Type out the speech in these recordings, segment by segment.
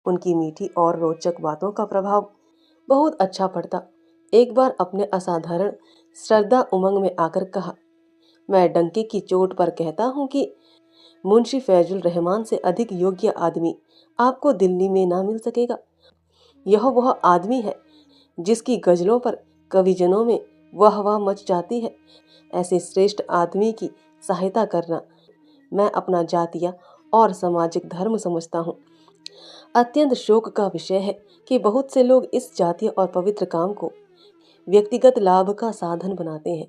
उनकी मीठी और रोचक बातों का प्रभाव बहुत अच्छा पड़ता। एक बार अपने असाधारण श्रद्धा उमंग में आकर कहा, मैं डंके की चोट पर कहता हूँ कि मुंशी फैजुल रहमान से अधिक योग्य आदमी आपको दिल्ली में ना मिल सकेगा। यह वह आदमी है जिसकी गजलों पर कविजनों में वाह वाह मच जाती है। ऐसे श्रेष्ठ आदमी की सहायता करना मैं अपना जातीय और सामाजिक धर्म समझता हूँ। अत्यंत शोक का विषय है कि बहुत से लोग इस जातीय और पवित्र काम को व्यक्तिगत लाभ का साधन बनाते हैं।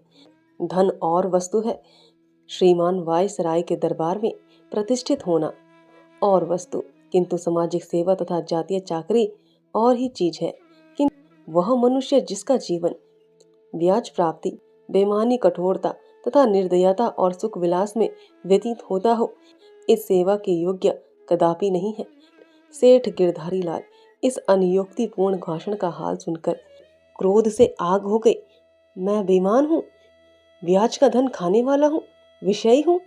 धन और वस्तु है। श्रीमान वायसराय के दरबार में प्रतिष्ठित होना और वस्तु, किंतु सामाजिक सेवा तथा जातीय चाकरी और ही चीज है। किंतु वह मनुष्य जिसका जीवन ब्याज प्राप्ति, बेईमानी, कठोरता तथा निर्दयता और सुख विलास में व्यतीत होता हो, इस सेवा के योग्य कदापि नहीं है। सेठ गिरधारी लाल इस अनियोक्तिपूर्ण भाषण का हाल सुनकर क्रोध से आग हो गए। मैं बेईमान हूँ, ब्याज का धन खाने वाला हूँ, विषयी हूँ।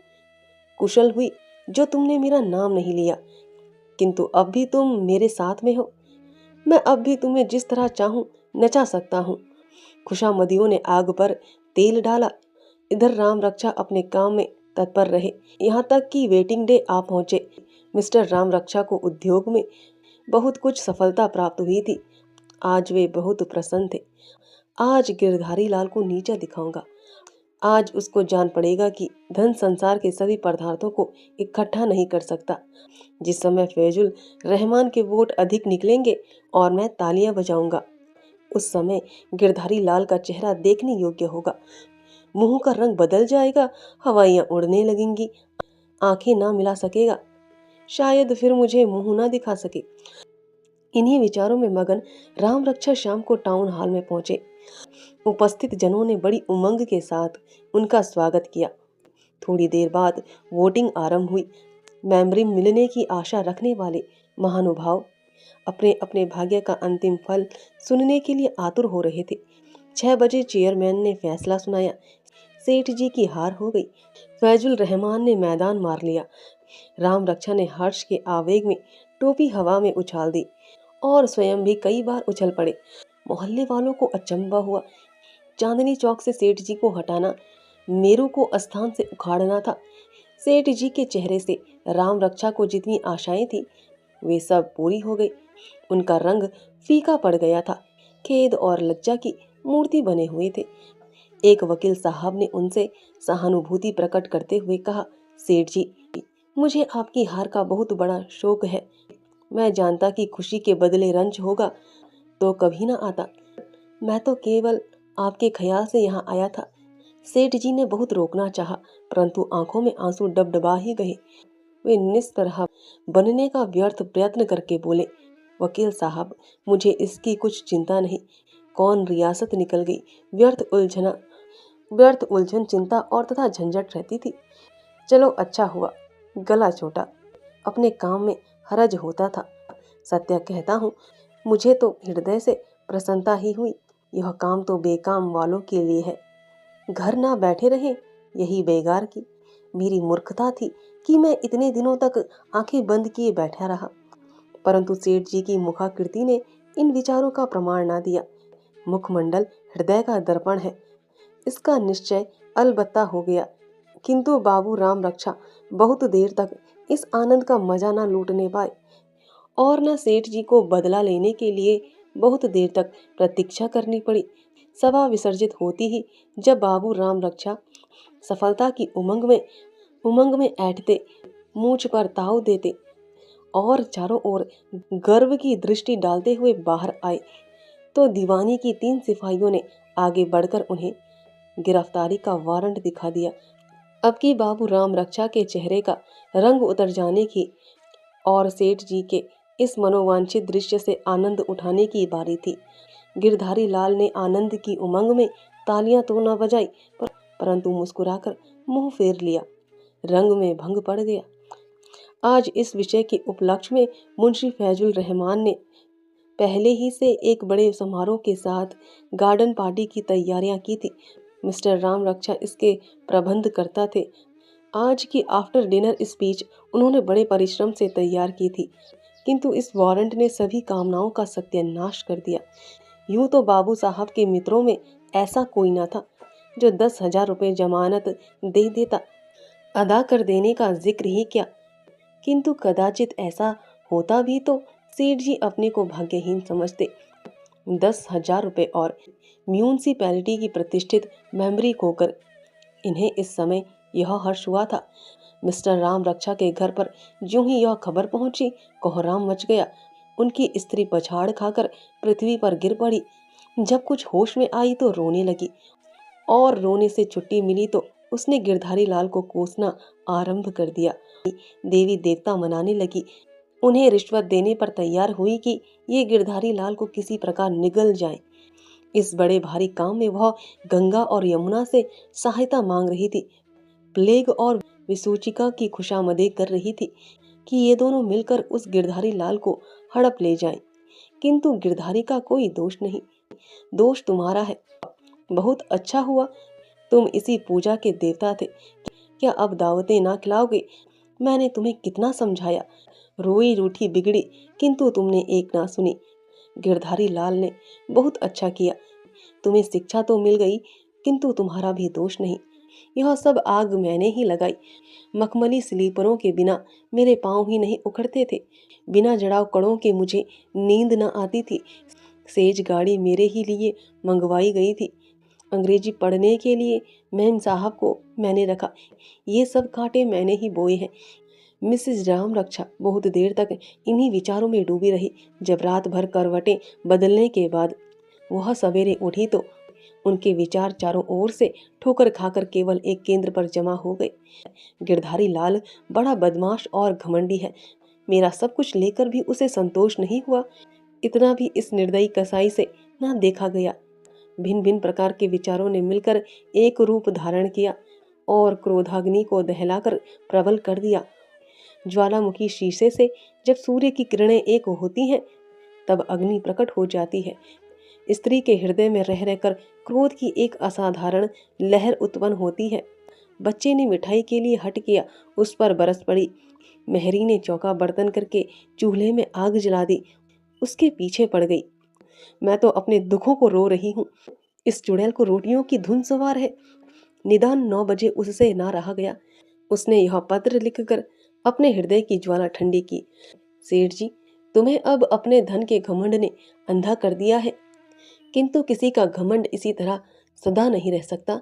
कुशल हुई जो तुमने मेरा नाम नहीं लिया, किंतु अब भी तुम मेरे साथ में हो। मैं अब भी तुम्हें जिस तरह चाहूं नचा सकता हूँ। खुशामदियों ने आग पर तेल डाला। इधर राम रक्षा अपने काम में तत्पर रहे। यहाँ तक कि वेटिंग डे आ पहुंचे। मिस्टर राम रक्षा को उद्योग में बहुत कुछ सफलता प्राप्त हुई थी। आज वे बहुत प्रसन्न थे। आज गिरधारी लाल को नीचा दिखाऊंगा। आज उसको जान पड़ेगा कि धन संसार के सभी पदार्थों को इकट्ठा नहीं कर सकता। जिस समय फैजुल रहमान के वोट अधिक निकलेंगे और मैं तालियां बजाऊंगा, उस समय गिरधारी लाल का चेहरा देखने योग्य होगा। मुंह का रंग बदल जाएगा, हवाइयां उड़ने लगेंगी, आंखें ना मिला सकेगा, शायद फिर मुझे मुंह ना दिखा सके। इन्हीं विचारों में मगन राम रक्षा शाम को टाउन हॉल में पहुंचे। उपस्थित जनों ने बड़ी उमंग के साथ उनका स्वागत किया। थोड़ी देर बाद वोटिंग आरंभ हुई। मेमोरी मिलने की आशा रखने वाले महानुभाव अपने अपने भाग्य का अंतिम फल सुनने के लिए आतुर हो रहे थे। 6 बजे चेयरमैन ने फैसला सुनाया। सेठ जी की हार हो गई। फैजुल रहमान ने मैदान मार लिया। राम रक्षा ने हर्ष के आवेग में टोपी हवा में उछाल दी और स्वयं भी कई बार उछल पड़े। मोहल्ले वालों को अचंभा हुआ। चांदनी चौक से सेठ जी को हटाना, मेरू को स्थान से उखाड़ना था। सेठ जी के चेहरे से राम रक्षा को जितनी आशाएं थी, वे सब पूरी हो गई। उनका रंग फीका पड़ गया था। खेद और लज्जा की मूर्ति बने हुए थे। एक वकील साहब ने उनसे सहानुभूति प्रकट करते हुए कहा, सेठ जी, मुझे आपकी हार का बहुत बड़ा शोक है। मैं जानता कि खुशी के बदले रंज होगा तो कभी ना आता। मैं तो केवल आपके ख्याल से यहाँ आया था। सेठ जी ने बहुत रोकना चाहा, परंतु आंखों में आंसू डबडबा ही गए। वे निस्पृह बनने का व्यर्थ प्रयत्न करके बोले, वकील साहब, मुझे इसकी कुछ चिंता नहीं। कौन रियासत निकल गई, व्यर्थ उलझन, चिंता और तथा झंझट रहती थी। चलो अच्छा हुआ, गला छोटा, अपने काम में हरज होता था। सत्य कहता हूँ, मुझे तो हृदय से प्रसन्नता ही हुई। यह काम तो बेकाम वालों के लिए है। घर ना बैठे रहे, यही बेगार की। मेरी मूर्खता थी कि मैं इतने दिनों तक आंखें बंद किए बैठा रहा। परंतु सेठ जी की मुखाकृति ने इन विचारों का प्रमाण ना दिया। मुखमंडल हृदय का दर्पण है, इसका निश्चय अलबत्ता हो गया। किंतु बाबू राम रक्षा बहुत देर तक इस आनंद का मजा ना लूटने पाए और न सेठ जी को बदला लेने के लिए बहुत देर तक प्रतीक्षा करनी पड़ी। सभा विसर्जित होती ही जब बाबू राम रक्षा सफलता की उमंग में ऐंठते, मूंछ पर ताव देते और चारों ओर गर्व की दृष्टि डालते हुए बाहर आए, तो दीवानी की 3 सिपाहियों ने आगे बढ़कर उन्हें गिरफ्तारी का वारंट दिखा दिया। अब की बाबू राम रक्षा के चेहरे का रंग उतर जाने की और सेठ जी के इस मनोवांछित दृश्य से आनंद उठाने की बारी थी। गिरधारी लाल ने आनंद की उमंग में तालियां तो न बजाई, परंतु मुस्कुराकर मुंह फेर लिया। रंग में भंग पड़ गया। आज इस विषय के उपलक्ष्य में मुंशी फैजुल रहमान ने पहले ही से एक बड़े समारोह के साथ गार्डन पार्टी की तैयारियां की थी। मिस्टर राम रक्षा इसके प्रबंध करता थे। आज की आफ्टर डिनर स्पीच उन्होंने बड़े परिश्रम से तैयार की थी। किंतु इस वारंट ने सभी कामनाओं का सत्यानाश कर दिया। यूं तो बाबू साहब के मित्रों में ऐसा कोई न था जो 10,000 रुपये जमानत दे देता। अदा कर देने का जिक्र ही क्या, किंतु कदाचित ऐसा होता भी तो सेठ जी अपने को भाग्यहीन समझते। 10,000 रुपये और म्यूनसिपैलिटी की प्रतिष्ठित मेमोरी खोकर इन्हें इस समय यह हर्ष हुआ था। मिस्टर राम रक्षा के घर पर ज्यों ही यह खबर पहुंची, कोहराम मच गया। उनकी स्त्री पछाड़ खाकर पृथ्वी पर गिर पड़ी। जब कुछ होश में आई तो रोने लगी, और रोने से छुट्टी मिली तो उसने गिरधारी लाल को कोसना आरंभ कर दिया। देवी देवता मनाने लगी, उन्हें रिश्वत देने पर तैयार हुई कि ये गिरधारी लाल को किसी प्रकार निगल जाए। इस बड़े भारी काम में वह गंगा और यमुना से सहायता मांग रही थी। प्लेग और विसूचिका की खुशामदी कर रही थी कि ये दोनों मिलकर उस गिरधारी लाल को हड़प ले जाएं। किंतु गिरधारी का कोई दोष नहीं, दोष तुम्हारा है। बहुत अच्छा हुआ तुम इसी पूजा के देवता थे। क्या अब दावतें ना खिलाओगे? मैंने तुम्हें कितना समझाया, रोई रूठी बिगड़ी, किंतु तुमने एक ना सुनी। गिरधारी लाल ने बहुत अच्छा किया, तुम्हें शिक्षा तो मिल गई, किंतु तुम्हारा भी दोष नहीं। यह सब आग मैंने ही लगाई। मखमली स्लीपरों के बिना मेरे पांव ही नहीं उखड़ते थे। बिना जड़ाव कड़ों के मुझे नींद न आती थी। सेज गाड़ी मेरे ही लिए मंगवाई गई थी। अंग्रेजी पढ़ने के लिए मैम साहब को मैंने रखा। ये सब कांटे मैंने ही बोए हैं। मिसेज राम रक्षा बहुत देर तक इन्हीं विचारों में डूबी रही। जब रात भर करवटें बदलने के बाद वह सवेरे उठी तो उनके विचार चारों ओर से ठोकर खाकर केवल एक केंद्र पर जमा हो गए। गिरधारी लाल बड़ा बदमाश और घमंडी है। मेरा सब कुछ लेकर भी उसे संतोष नहीं हुआ। इतना भी इस निर्दयी कसाई से ना देखा गया। भिन्न भिन्न प्रकार के विचारों ने मिलकर एक रूप धारण किया और क्रोधाग्नि को दहलाकर प्रबल कर दिया। ज्वालामुखी शीशे से जब सूर्य की किरणें एक होती हैं, तब अग्नि प्रकट हो जाती है। स्त्री के हृदय में रह रहकर क्रोध की एक असाधारण लहर उत्पन्न होती है। बच्चे ने मिठाई के लिए हट किया, उस पर बरस पड़ी। मेहरी ने चौका बर्तन करके चूल्हे में आग जला दी, उसके पीछे पड़ गई। मैं तो अपने दुखों को रो रही हूँ। इस चुड़ैल को रोटियों की धुन सवार है। निदान 9 बजे उससे ना रहा गया। उसने यह पत्र लिखकर अपने हृदय की ज्वाला ठंडी की। सेठ जी, तुम्हें अब अपने धन के घमंड ने अंधा कर दिया है, किंतु किसी का घमंड इसी तरह सदा नहीं रह सकता।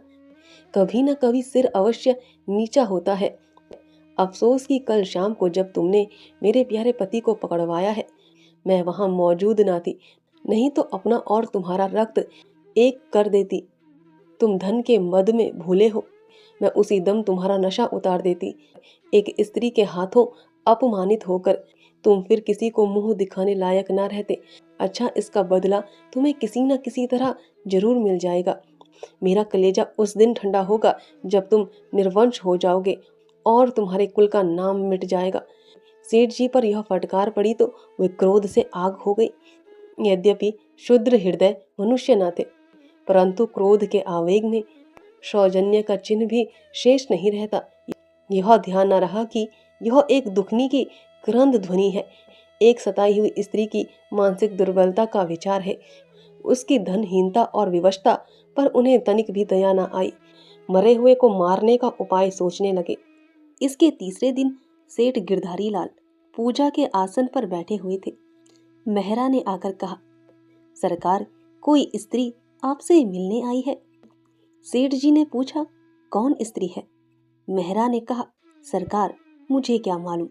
कभी न कभी सिर अवश्य नीचा होता है। अफसोस कि कल शाम को जब तुमने मेरे प्यारे पति को पकड़वाया है, मैं वहां मौजूद ना थी, नहीं तो अपना और तुम्हारा रक्त एक कर देती। तुम धन के मद में भूले हो, मैं उसी दम तुम्हारा नशा उतार देती। एक स्त्री के हाथों अपमानित होकर तुम फिर किसी को मुंह दिखाने लायक ना रहते। अच्छा, इसका बदला तुम्हें किसी न किसी तरह जरूर मिल जाएगा। मेरा कलेजा उस दिन ठंडा होगा जब तुम निर्वंश हो जाओगे और तुम्हारे कुल का नाम मिट जाएगा। सेठ जी पर यह फटकार पड़ी तो वे क्रोध से आग हो गई। यद्यपि शुद्र हृदय मनुष्य न थे, परंतु क्रोध के आवेग में सौजन्य का चिन्ह भी शेष नहीं रहता। यह ध्यान न रहा कि यह एक दुखनी की क्रंद ध्वनि है, एक सताई हुई स्त्री की मानसिक दुर्बलता का विचार है। उसकी धनहीनता और विवशता पर उन्हें तनिक भी दया न आई। मरे हुए को मारने का उपाय सोचने लगे। इसके तीसरे दिन सेठ गिरधारी लाल पूजा के आसन पर बैठे हुए थे। मेहरा ने आकर कहा, सरकार, कोई स्त्री आपसे मिलने आई है। सेठ जी ने पूछा, कौन स्त्री है? मेहरा ने कहा, सरकार, मुझे क्या मालूम,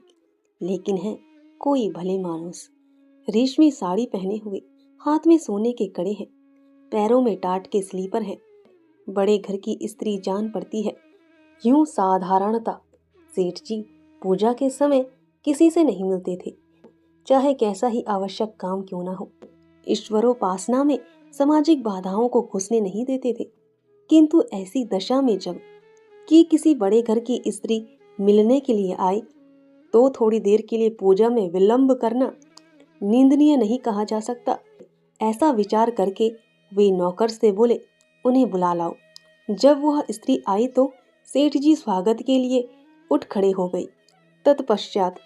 लेकिन है कोई भले मानुस। रेशमी साड़ी पहने हुए, हाथ में सोने के कड़े हैं, पैरों में टाट के स्लीपर हैं। बड़े घर की स्त्री जान पड़ती है। यूं साधारणता सेठ जी पूजा के समय किसी से नहीं मिलते थे, चाहे कैसा ही आवश्यक काम क्यों ना हो। ईश्वरोपासना में सामाजिक बाधाओं को घुसने नहीं देते थे। किंतु ऐसी दशा में जब कि किसी बड़े घर की स्त्री मिलने के लिए आए, तो थोड़ी देर के लिए पूजा में विलंब करना निंदनीय नहीं कहा जा सकता। ऐसा विचार करके वे नौकर से बोले, उन्हें बुला लाओ। जब वह स्त्री आई तो सेठ जी स्वागत के लिए उठ खड़े हो गई। तत्पश्चात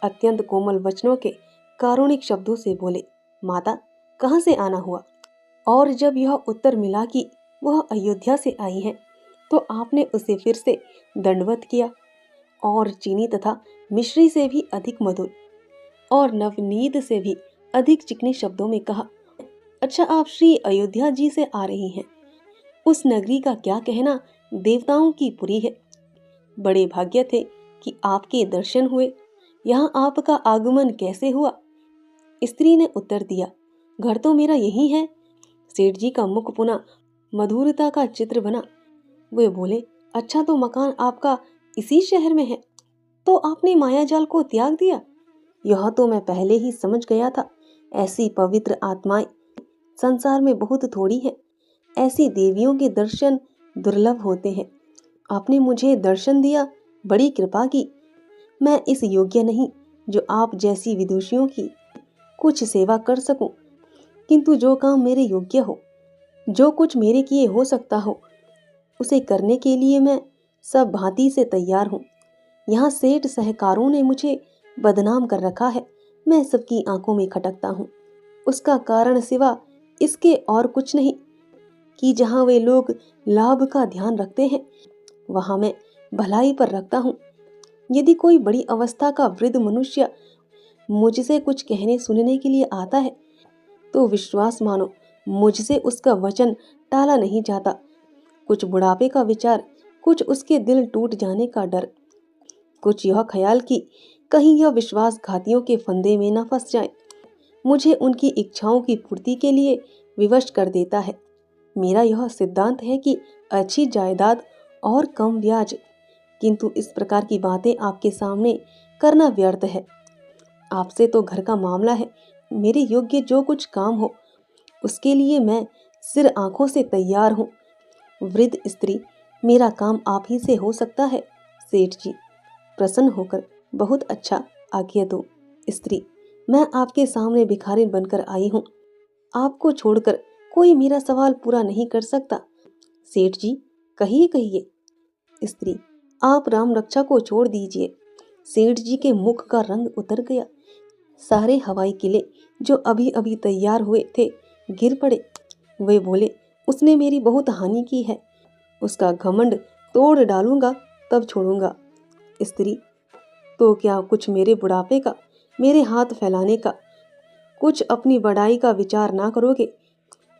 अत्यंत कोमल वचनों के कारुणिक शब्दों से बोले, माता कहाँ से आना हुआ? और जब यह उत्तर मिला कि वह अयोध्या से आई है, तो आपने उसे फिर से दंडवत किया और चीनी तथा मिश्री से भी अधिक मधुर और नवनीत से भी अधिक चिकने शब्दों में कहा, अच्छा आप श्री अयोध्या जी से आ रही हैं। उस नगरी का क्या कहना देवताओं की पुरी है। बड़े भाग्य थे कि आपके दर्शन हुए। यहाँ आपका आगमन कैसे हुआ? स्त्री ने उत्तर दिया, घर तो मेरा यही है। सेठ जी का मुख पुनः मधुरता का चित्र बना। वे बोले, अच्छा तो मकान आपका इसी शहर में है, तो आपने मायाजाल को त्याग दिया? यह तो मैं पहले ही समझ गया था। ऐसी पवित्र आत्माएं संसार में बहुत थोड़ी हैं। ऐसी देवियों के दर्शन दुर्लभ होते हैं। आपने मुझे दर्शन दिया, बड़ी कृपा की। मैं इस योग्य नहीं जो आप जैसी विदुषियों की कुछ सेवा कर सकूं, किंतु जो काम मेरे योग्य हो, जो कुछ मेरे किए हो सकता हो, उसे करने के लिए मैं सब भांति से तैयार हूँ। यहाँ सेठ सहकारों ने मुझे बदनाम कर रखा है। मैं सबकी आंखों में खटकता हूँ। उसका कारण सिवा इसके और कुछ नहीं कि जहाँ वे लोग लाभ का ध्यान रखते हैं, वहाँ मैं भलाई पर रखता हूँ। यदि कोई बड़ी अवस्था का वृद्ध मनुष्य मुझसे कुछ कहने सुनने के लिए आता है, तो विश्वास मानो मुझसे उसका वचन टाला नहीं जाता। कुछ बुढ़ापे का विचार, कुछ उसके दिल टूट जाने का डर, कुछ यह ख्याल कि कहीं यह विश्वासघातियों के फंदे में न फंस जाए, मुझे उनकी इच्छाओं की पूर्ति के लिए विवश कर देता है। मेरा यह सिद्धांत है कि अच्छी जायदाद और कम ब्याज, किंतु इस प्रकार की बातें आपके सामने करना व्यर्थ है। आपसे तो घर का मामला है। मेरे योग्य जो कुछ काम हो, उसके लिए मैं सिर आंखों से तैयार हूँ। वृद्ध स्त्री, मेरा काम आप ही से हो सकता है। सेठ जी प्रसन्न होकर, बहुत अच्छा, आज्ञा दो। स्त्री, मैं आपके सामने भिखारिन बनकर आई हूँ। आपको छोड़कर कोई मेरा सवाल पूरा नहीं कर सकता। सेठ जी कहिए कहिए। स्त्री, आप राम रक्षा को छोड़ दीजिए। सेठ जी के मुख का रंग उतर गया। सारे हवाई किले जो अभी अभी तैयार हुए थे गिर पड़े। वे बोले, उसने मेरी बहुत हानि की है। उसका घमंड तोड़ डालूंगा, तब छोड़ूंगा। स्त्री, तो क्या कुछ मेरे बुढ़ापे का, मेरे हाथ फैलाने का, कुछ अपनी बड़ाई का विचार ना करोगे?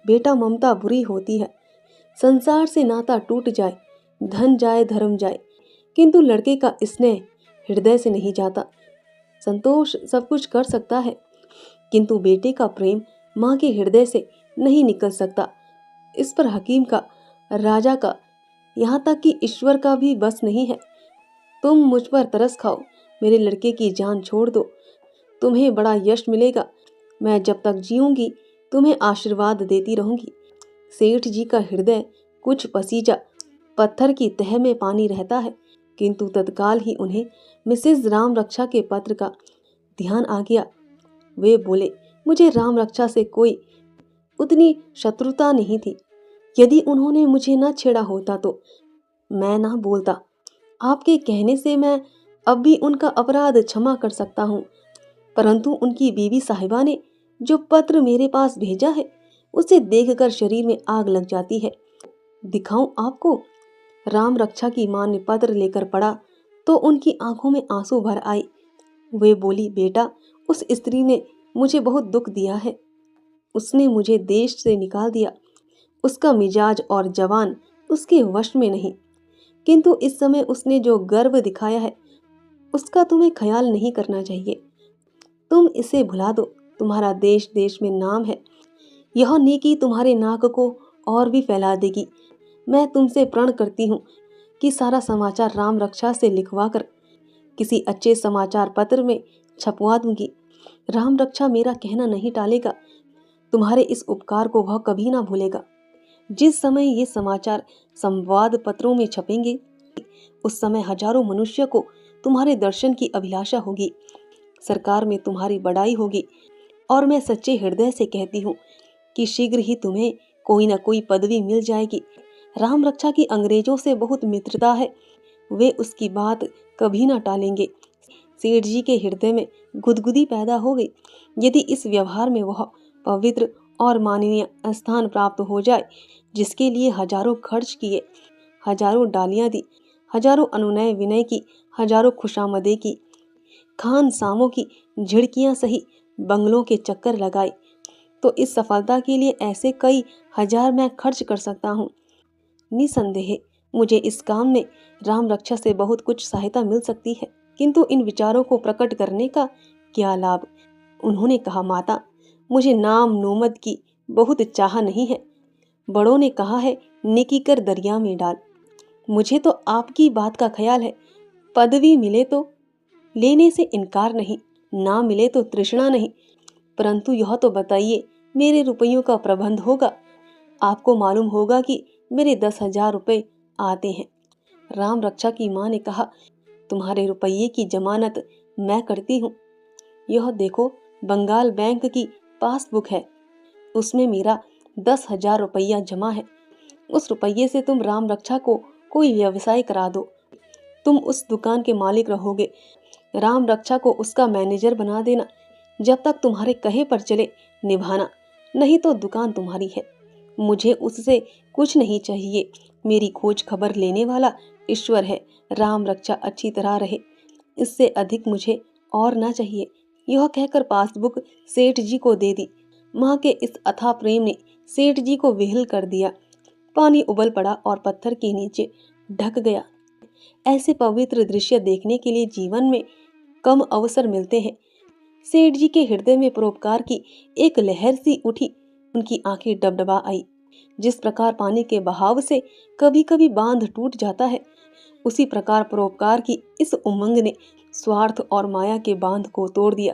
बेटा, ममता बुरी होती है। संसार से नाता टूट जाए, धन जाए, धर्म जाए, किंतु लड़के का स्नेह हृदय से नहीं जाता। संतोष सब कुछ कर सकता है, किंतु बेटे का प्रेम माँ के हृदय से नहीं निकल सकता। इस पर हकीम का, राजा का, यहाँ तक कि ईश्वर का भी बस नहीं है। तुम मुझ पर तरस खाओ, मेरे लड़के की जान छोड़ दो, तुम्हें बड़ा यश मिलेगा। मैं जब तक जीऊंगी तुम्हें आशीर्वाद देती रहूंगी। सेठ जी का हृदय कुछ पसीजा, पत्थर की तह में पानी रहता है, किंतु तत्काल ही उन्हें मिसेज राम रक्षा के पत्र का ध्यान आ गया। वे बोले, मुझे राम रक्षा से कोई उतनी शत्रुता नहीं थी। यदि उन्होंने मुझे न छेड़ा होता तो मैं ना बोलता। आपके कहने से मैं अब भी उनका अपराध क्षमा कर सकता हूँ, परंतु उनकी बीवी साहिबा ने जो पत्र मेरे पास भेजा है, उसे देखकर शरीर में आग लग जाती है। दिखाऊं आपको? राम रक्षा की मां ने पत्र लेकर पढ़ा तो उनकी आंखों में आंसू भर आए। वे बोली, बेटा, उस स्त्री ने मुझे बहुत दुख दिया है। उसने मुझे देश से निकाल दिया। उसका मिजाज और जवान उसके वश में नहीं, किंतु इस समय उसने जो गर्व दिखाया है, उसका तुम्हें ख्याल नहीं करना चाहिए। तुम इसे भुला दो। तुम्हारा देश देश में नाम है। यह नेकी तुम्हारे नाक को और भी फैला देगी। मैं तुमसे प्रण करती हूँ कि सारा समाचार राम रक्षा से लिखवा कर किसी अच्छे समाचार पत्र में छपवा दूंगी। राम रक्षा मेरा कहना नहीं टालेगा। तुम्हारे इस उपकार को वह कभी ना भूलेगा। जिस समय ये समाचार संवाद पत्रों में छपेंगे, उस समय हजारों मनुष्य को तुम्हारे दर्शन की अभिलाषा होगी। सरकार में तुम्हारी बड़ाई होगी, और मैं सच्चे हृदय से कहती हूँ कि शीघ्र ही तुम्हें कोई न कोई पदवी मिल जाएगी। राम रक्षा की अंग्रेजों से बहुत मित्रता है। वे उसकी बात कभी न टालेंगे। सेठ जी के हृदय में गुदगुदी पैदा हो गई। यदि इस व्यवहार में वह पवित्र और माननीय स्थान प्राप्त हो जाए, जिसके लिए हजारों खर्च किए, हजारों डालियां दी, हजारों अनुनय विनय की, हजारों खुशामदे की, खान सामों की झिड़कियां सही, बंगलों के चक्कर लगाए, तो इस सफलता के लिए ऐसे कई हजार मैं खर्च कर सकता हूँ। निसंदेह मुझे इस काम में राम रक्षा से बहुत कुछ सहायता मिल सकती है, किंतु इन विचारों को प्रकट करने का क्या लाभ। उन्होंने कहा, माता, मुझे नाम नोमद की बहुत चाह नहीं है। बड़ों ने कहा है, नेकी कर दरिया में डाल। मुझे तो आपकी बात का ख्याल है। पदवी मिले तो लेने से इनकार नहीं, ना मिले तो तृष्णा नहीं, परंतु यह तो बताइए, मेरे रुपयों का प्रबंध होगा। आपको मालूम होगा कि मेरे 10,000 रुपये आते हैं। राम रक्षा की माँ ने कहा, तुम्हारे रुपये की जमानत मैं करती हूँ। यह देखो, बंगाल बैंक की पासबुक है, उसमें मेरा 10,000 रुपया जमा है। उस रुपये से तुम राम रक्षा को कोई व्यवसाय करा दो, तुम उस दुकान के मालिक रहोगे। राम रक्षा को उसका मैनेजर बना देना। जब तक तुम्हारे कहे पर चले निभाना, नहीं तो दुकान तुम्हारी है। मुझे उससे कुछ नहीं चाहिए। मेरी खोज खबर लेने वाला ईश्वर है। राम रक्षा अच्छी तरह रहे, इससे अधिक मुझे और ना चाहिए। यह कहकर पासबुक सेठ जी को दे दी। माँ के इस अथाह प्रेम ने सेठ जी को विह्वल कर दिया। पानी उबल पड़ा और पत्थर के नीचे ढक गया। ऐसे पवित्र दृश्य देखने के लिए जीवन में कम अवसर मिलते हैं। सेठ जी के हृदय में परोपकार की एक लहर सी उठी। उनकी आंखें डबडबा आई। जिस प्रकार पानी के बहाव से कभी कभी बांध टूट जाता है, उसी प्रकार परोपकार की इस उमंग ने स्वार्थ और माया के बांध को तोड़ दिया।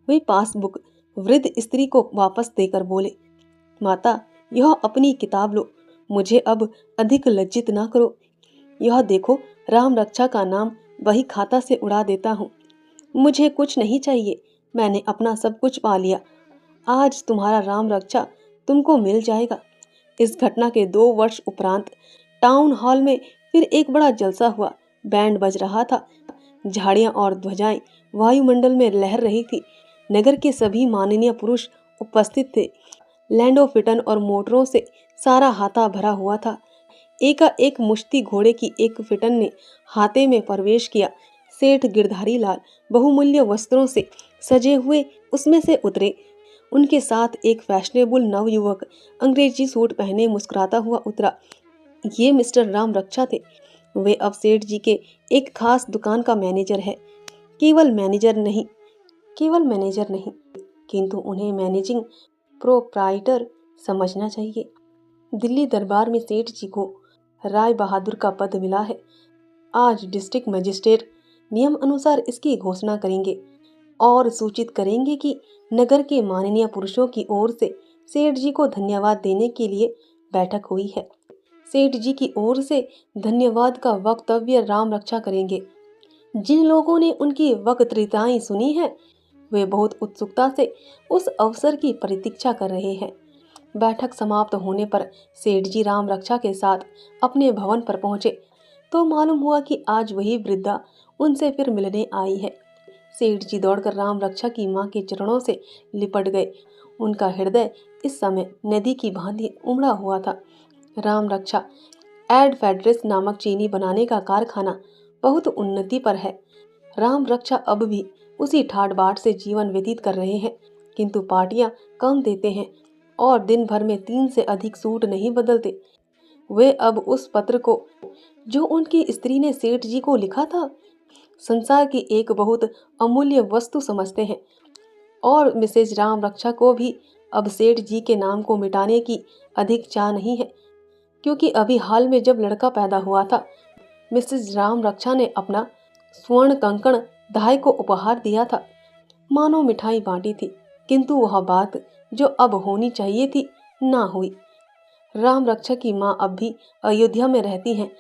वे पासबुक वृद्ध स्त्री को वापस देकर बोले, माता, यह अपनी किताब लो, मुझे अब अधिक लज्जित ना करो। यह देखो, राम रक्षा का नाम वही खाता से उड़ा देता हूँ। मुझे कुछ नहीं चाहिए, मैंने अपना सब कुछ पा लिया। आज तुम्हारा राम रक्षा तुमको मिल जाएगा। इस घटना के 2 वर्ष उपरांत टाउन हॉल में फिर एक बड़ा जलसा हुआ। बैंड बज रहा था, झाड़ियां और ध्वजाएं वायुमंडल में लहर रही थी। नगर के सभी माननीय पुरुष उपस्थित थे। लैंडो फिटन और मोटरों से सारा हाथा भरा हुआ था। एकाएक मुश्ती घोड़े की एक फिटन ने हाथे में प्रवेश किया। सेठ गिरधारी लाल बहुमूल्य वस्त्रों से सजे हुए उसमें से उतरे। उनके साथ एक फैशनेबल नवयुवक अंग्रेजी सूट पहने मुस्कुराता हुआ उतरा। ये मिस्टर राम रक्षा थे। वे अब सेठ जी के एक खास दुकान का मैनेजर है। केवल मैनेजर नहीं, किंतु उन्हें मैनेजिंग प्रोप्राइटर समझना चाहिए। दिल्ली दरबार में सेठ जी को राय बहादुर का पद मिला है। आज डिस्ट्रिक्ट मजिस्ट्रेट नियम अनुसार इसकी घोषणा करेंगे और सूचित करेंगे कि नगर के माननीय पुरुषों की ओर से सेठ जी को धन्यवाद देने के लिए बैठक हुई है। सेठ जी की ओर से धन्यवाद का वक्तव्य राम रक्षा करेंगे। जिन लोगों ने उनकी वक्तृताएं सुनी है, वे बहुत उत्सुकता से उस अवसर की प्रतीक्षा कर रहे हैं। बैठक समाप्त होने पर सेठ जी राम रक्षा के साथ अपने भवन पर पहुंचे तो मालूम हुआ कि आज वही वृद्धा उनसे फिर मिलने आई है। सेठ जी दौड़कर राम रक्षा की मां के चरणों से लिपट गए। उनका हृदय इस समय नदी की भांति उमड़ा हुआ था। राम रक्षा एड फेड्रेस नामक चीनी बनाने का कारखाना बहुत उन्नति पर है। राम रक्षा अब भी उसी ठाट बाट से जीवन व्यतीत कर रहे हैं, किंतु पार्टियां कम देते हैं और दिन भर में 3 से अधिक सूट नहीं बदलते। वे अब उस पत्र को जो उनकी स्त्री ने सेठ जी को लिखा था, संसार की एक बहुत अमूल्य वस्तु समझते हैं। और मिसेज राम रक्षा को भी अब सेठ जी के नाम को मिटाने की अधिक चाह नहीं है, क्योंकि अभी हाल में जब लड़का पैदा हुआ था, मिसेज राम रक्षा ने अपना स्वर्ण कंकण दाई को उपहार दिया था। मानो मिठाई बांटी थी, किंतु वह बात जो अब होनी चाहिए थी ना हुई। राम रक्षा की माँ अब भी अयोध्या में रहती हैं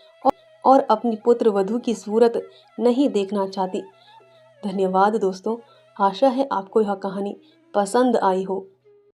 और अपनी पुत्र वधू की सूरत नहीं देखना चाहती। धन्यवाद दोस्तों, आशा है आपको यह कहानी पसंद आई हो।